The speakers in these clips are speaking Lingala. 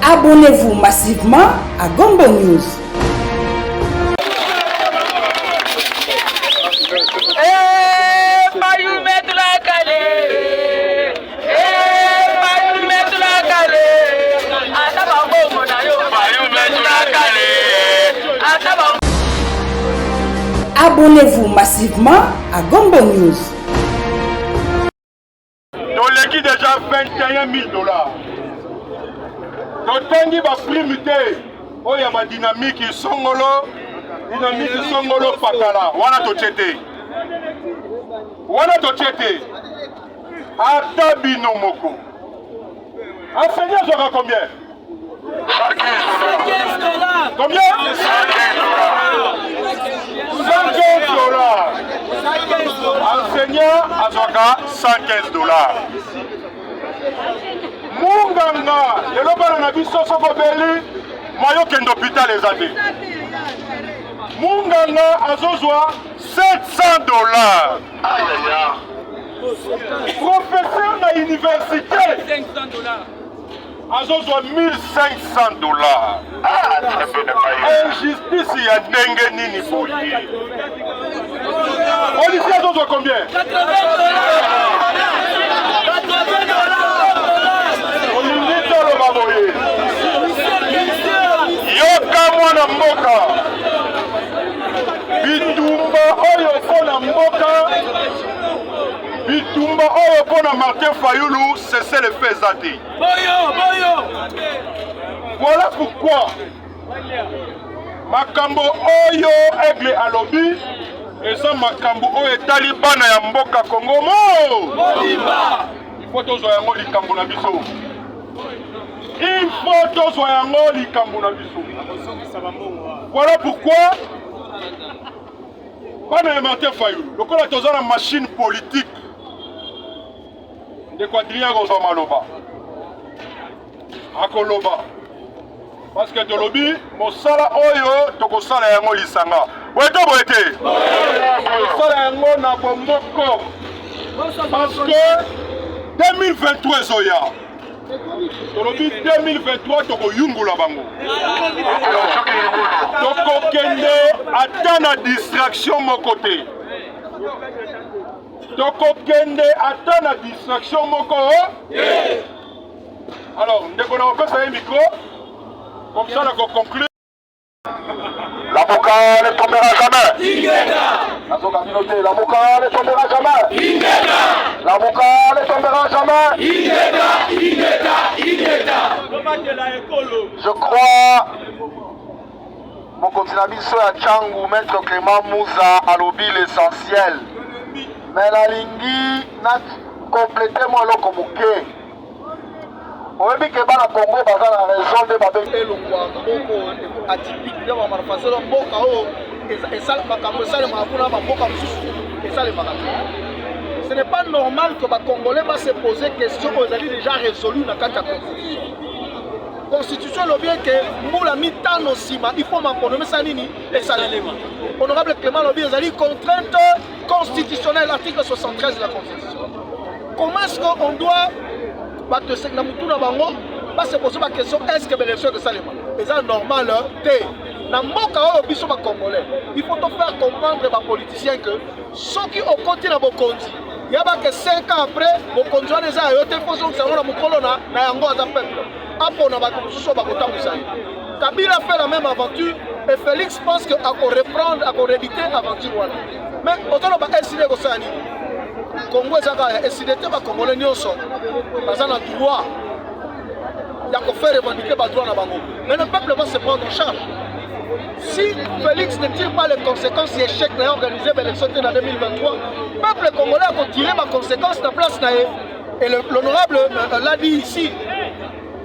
Abonnez-vous massivement à Gombo News. Abonnez-vous massivement à Gombo News. Dans l'équipe déjà 21 000 $. Totangi va primité. Oh, il y a ma dynamique songolo pakala. Wana tochete. Atabino moko. Enseignant sera combien? Combien? 115 $. Enseignant Azoka 115 $. Munganga, le lobana na biso soko beli, moyo kendo hôpital ezate. Munganga azozwa 700 $. Professeur na université 500 $. Azozwa 1500 $. Injustice ya ndenge nini boyi. Policier azozwa combien? 80 $. Yoka mwana mboka bitumba oyo pona mboka bitumba oyo pona Martin Fayulu cessez le fait zati. Voilà pourquoi makambo oyo Aigle alobi eza makambo oyo etali bana ya mboka Kongo mo il faut tozwa yango likambo na biso. Il faut tozwa yango likambo na biso. Voilà pourquoi bana ya Martin Fayulu lokola toza na machine politique de Quadrilla kozwa maloba akoloba parce que tolobi mosala oyo tokosala yango lisanga boyeto boyete tosala yango na bomboko parce que 2023 ezoya tolobi 2023 tokoyungula bango tokokende ata na distraction moko te alors ndeko na opesa ye micro comme ça on va conclure. La boca ne tombera jamais. La boca ne tombera jamais. La boca ne tombera jamais. Je crois mon continent biso ya Tchangu maître Clément Mouza alobi l'essentiel. Mais la lingi n'a complété moi loko moke. Oyebi ke bana Congo baza na raison de babenge lokwa mboko atypique de ba manifestation mboka o esala makambo esala makuna ba mboka mususu esala makambo. Ce n'est pas normal que ba Congolais va se poser question aux alliés déjà résolus na kata constitution. Constitution lo bien que mbula mitano sima il faut m'apprendre ça nini esalelema. Honorable Clément Lobi ezali contrainte constitutionnelle article 73 de la Constitution. Comment est-ce qu'on doit se poser la question est-ce que l'élection de Salema est normal? Dans mon cas, il faut faire comprendre aux politiciens que ceux qui ont continué à Bokondi, il y a que 5 ans après, Bokondi a été posé sur le colonna, Kabila fait la même aventure et Félix pense qu'il faut reprendre, à rééditer l'aventure. Mais autant on va essayer de ça. Congo ezaka esidete ba Congolais nyonso baza na droit ya ko faire revendiquer ba droit na bango. Mais le peuple va se prendre en charge. Si Félix ne tire pas les conséquences de l'échec d'organiser l'élection en 2023, le peuple congolais va tirer les conséquences de la place. Et l'honorable l'a dit ici.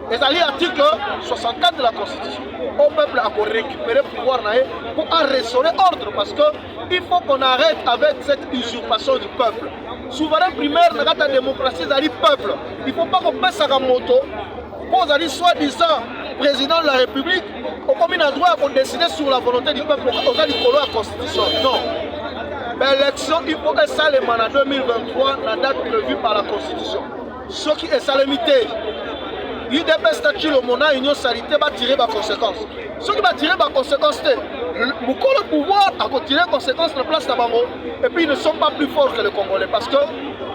Les alliés article 64 de la Constitution. Au peuple a récupérer le pouvoir pour en restaurer ordre parce qu'il faut qu'on arrête avec cette usurpation du peuple. Souverain primaire dans la démocratie, c'est le peuple. Il ne faut pas qu'on passe à la moto pour aller soi-disant président de la République au combien de droit pour décider sur la volonté du peuple aux alliés de la Constitution. Non. L'élection, il faut que ça les en 2023, la date prévue par la Constitution. Ce qui est salamité. UDP statut le mona union salité va tirer par conséquence. Ceux qui va tirer par conséquence, le pouvoir a tirer conséquence de place d'Abango. Et puis ils ne sont pas plus forts que les Congolais parce que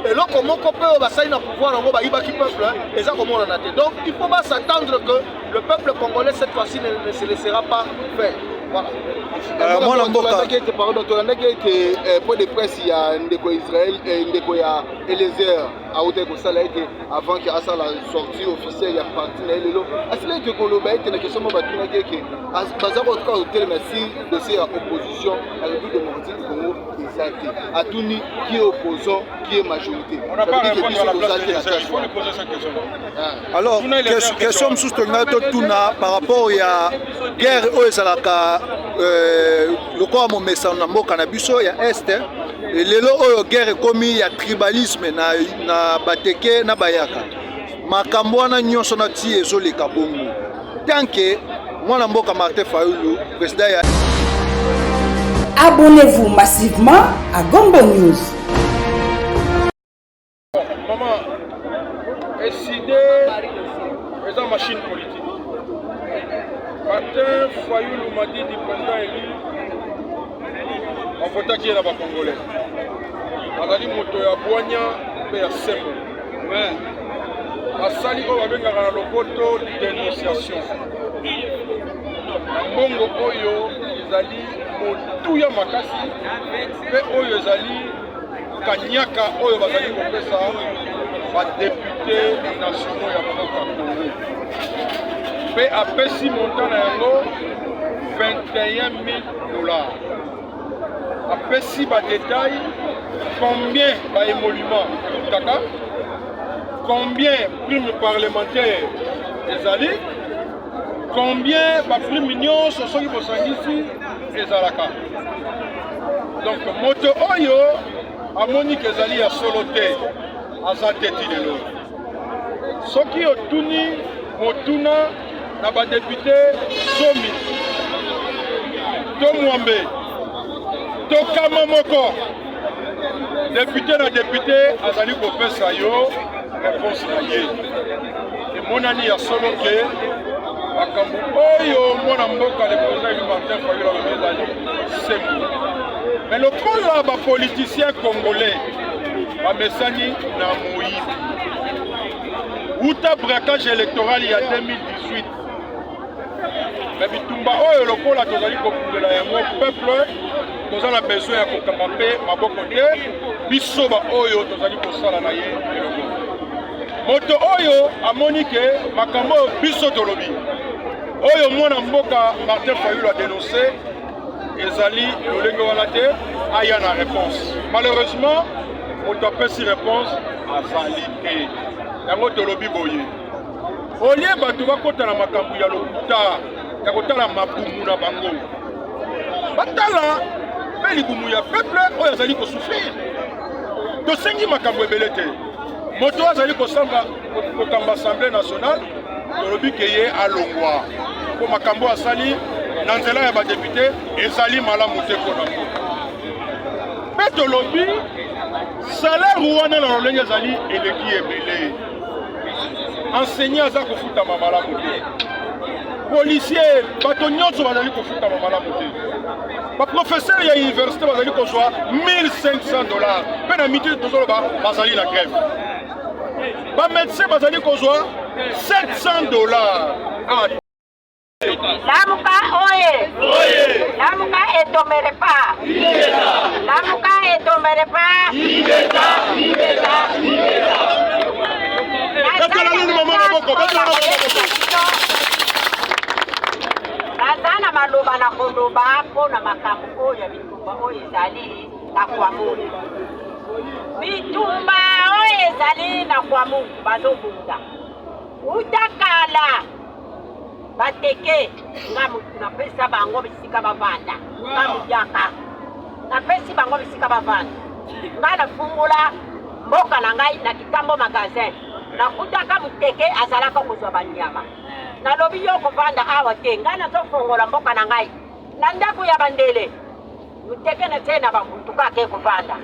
et là comment on peut basser dans pouvoir en Goba Iba qui peuple et ça comment on a été. Donc il faut pas s'attendre que le peuple congolais cette fois-ci ne se laissera pas faire. Voilà. Moi l'amboka pardon que point de presse il y a ndeko Israël et ndeko ya Eliezer a hauteur que ça là été avant que ça la sortie officielle il y a parti na lelo asile que koloba était na question ba tuna que baza ko ka hôtel merci de ces opposition à la République démocratique du Congo exact atuni qui est opposant qui est majorité on n'a pas répondu à la place de l'Israël il faut lui poser cette question alors question sous tuna par rapport à guerre au ezalaka lokola momesa na mboka na biso ya este lelo oyo guerre ekomi ya tribalisme na bateke na bayaka makambo wana nyonso na ti ezoleka bongo tanke mwana mboka Martin Fayulu président ya Abonnez-vous massivement à Gombo News. Maman, décidé est une machine politique. Martin Fayulu m'a dit du président élu on vote qui est là-bas congolais. Azali moto ya Boigna pe ya Sembo. Mais asali oyo abengaka na lopoto dénonciation. Mbongo oyo ezali motuya makasi pe oyo ezali kanyaka oyo bazali kopesa badepute nationaux ya mboka Congo. Pe apesi montant na yango $21,000. Apesi ba détail combien ba émolument Taka, combien prime parlementaire ezali, combien ba prime mignon so soki bosangisi ezalaka. Donc moto oyo amoni kezali ya solo te aza teti lelo. Soki otuni motuna na ba député Somi to Mwambe to kama moko député na député azali kopesa yo réponse na ye emonani ya solo ke makambo oyo mwana mboka le président Martin Fayulu ezali sembo mais lokola bapoliticien congolais bamesani na moyibi uta braquage électoral ya 2018 mais bitumba oyo lokola tozali kokundela yango peuple tozala besoin ya kokamba mpe maboko te biso ba oyo tozali kosala na ye eloko moto oyo amoni ke makambo oyo biso tolobi oyo mwana mboka Martin Fayulu a dénoncé ezali lolenge wana te aya na réponse malheureusement moto apesi réponse azali te yango tolobi boye olie bato bakota na makambo ya lokuta ya kotala mabumu na bango batala mpe libumu ya peuple oyo azali kosouffrir tosengi makambo ebele te moto azali kokamba assemblée nationale tolobi ke ye alongwa mpo makambo asali na nzela ya badepute ezali malamu te mpona mboka mpe tolobi salaire wana na lolenge ezali eleki ebele enseignant aza kofutama malamu te policier bato nyonso bazali kofutama malamu te baprofesseur ya université bazali kozwa $1,500 mpe na miti tozoloba bazali na grève bamédecin bazali kozwa $700 Lamuka oye! Lamuka etomere pa! Lamuka etomere pa! Nazana maloba na koloba mpona makambo oyo ya bitumba oyo ezali na kwa Mungu. Bitumba oyo ezali na kwa Mungu bazobunda. Utakala bateke ngamu napesa bango bisika bavanda. Ngamu jaka. Napesi bango bisika bavanda. Ngana fungula mboka na ngai na kitambo magazin. Nakutaka muteke azalaka kozwa banyama. Nalobi yo kovanda awa te ngana tofongola mboka na ngai na ndako ya bandele muteke na tena bamutuka ke kovanda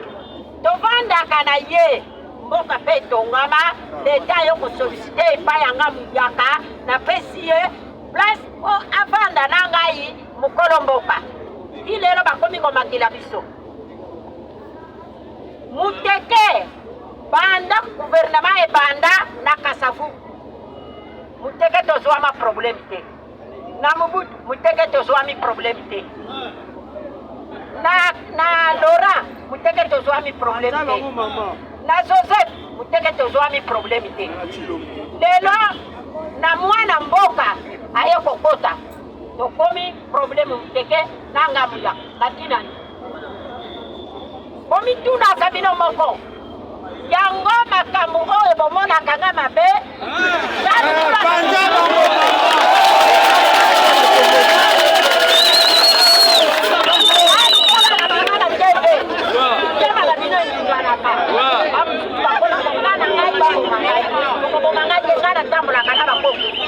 tovanda kana ye mboka pe tongama leta yo kosolicite epai yanga muyaka na pesi ye place o avanda na ngai mokolo mboka ti lelo bakomi komakila biso muteke banda gouvernement ebanda na kasavu muteke tozwama problème te na Mobutu muteke tozwami problème te na Laurent muteke tozwami problème te na Joseph muteke tozwami problème te lelo na mwana mboka aye kokota tokomi problème muteke na ngamuya katinani komi tunaka bino moko yango makambo oyo bomonaka nga mabe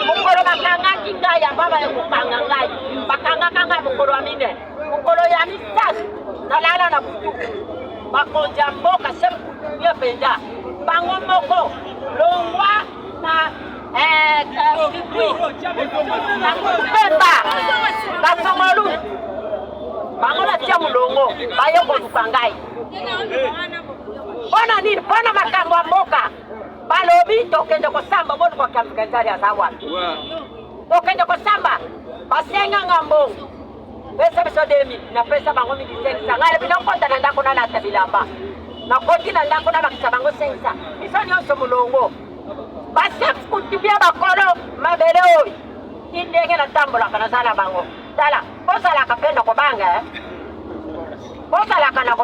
mokolo bakangaki ngai ya baba ya kopanga ngai bakangaka ngai mokolo ya mine mokolo ya misasi nalala na butuku bakonzi ya mboka sepye mpenza bango moko longwa na bikwi na kupemba basongolu bango batia molongo baye koluka ngai mpona nini mpona makambo ya mboka balobi tokende kosamba boni kwa kamfikenzari ya zawapi tokende kosamba basenga ngambo pesa biso 2000 na pesa bango 1500 ngale bino konta na ndako na lata bilamba na koti na ndako na bakisa bango 500 biso nyonso mulongo basi kutibia bakolo mabele oyo indenge na tambolaka na zala bango tala kozalaka penda kobanga kozalaka na